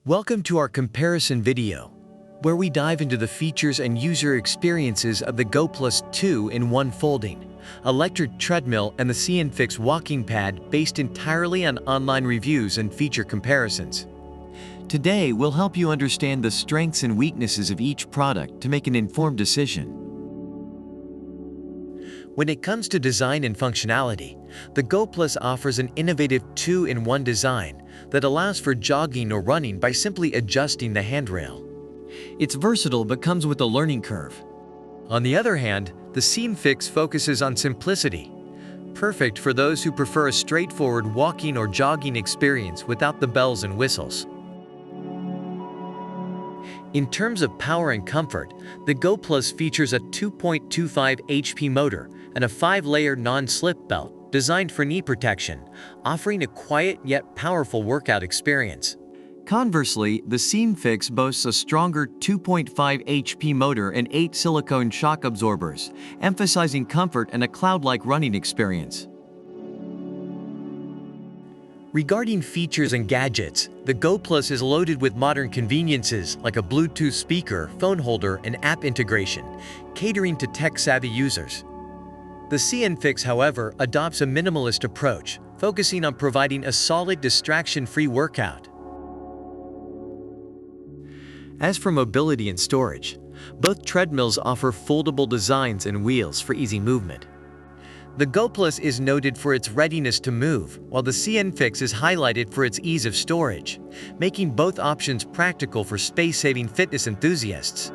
Welcome to our comparison video, where we dive into the features and user experiences of the Goplus 2-in-1 folding, electric treadmill and the CNFix walking pad based entirely on online reviews and feature comparisons. Today, we'll help you understand the strengths and weaknesses of each product to make an informed decision. When it comes to design and functionality, the Goplus offers an innovative 2-in-1 design that allows for jogging or running by simply adjusting the handrail. It's versatile but comes with a learning curve. On the other hand, the CNFix focuses on simplicity, perfect for those who prefer a straightforward walking or jogging experience without the bells and whistles. In terms of power and comfort, the Goplus features a 2.25 HP motor and a 5-layer non-slip belt designed for knee protection, offering a quiet yet powerful workout experience. Conversely, the CNFix boasts a stronger 2.5 HP motor and 8 silicone shock absorbers, emphasizing comfort and a cloud-like running experience. Regarding features and gadgets, the Goplus is loaded with modern conveniences like a Bluetooth speaker, phone holder, and app integration, catering to tech-savvy users. The CNFix, however, adopts a minimalist approach, focusing on providing a solid, distraction-free workout. As for mobility and storage, both treadmills offer foldable designs and wheels for easy movement. The Goplus is noted for its readiness to move, while the CNFix is highlighted for its ease of storage, making both options practical for space-saving fitness enthusiasts.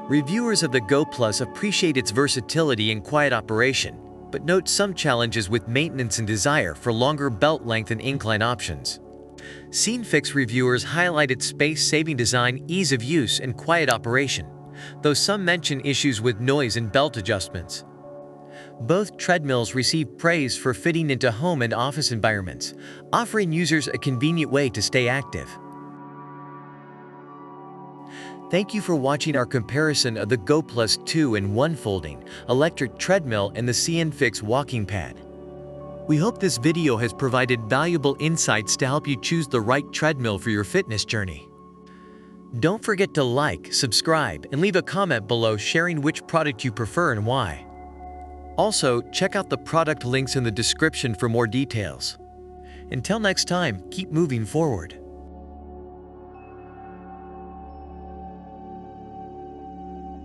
Reviewers of the Goplus appreciate its versatility and quiet operation, but note some challenges with maintenance and desire for longer belt length and incline options. CNFix reviewers highlight its space-saving design, ease of use, and quiet operation, though some mention issues with noise and belt adjustments. Both treadmills receive praise for fitting into home and office environments, offering users a convenient way to stay active. Thank you for watching our comparison of the Goplus 2-in-1 folding, electric treadmill and the CNFix walking pad. We hope this video has provided valuable insights to help you choose the right treadmill for your fitness journey. Don't forget to like, subscribe, and leave a comment below sharing which product you prefer and why. Also, check out the product links in the description for more details. Until next time, keep moving forward.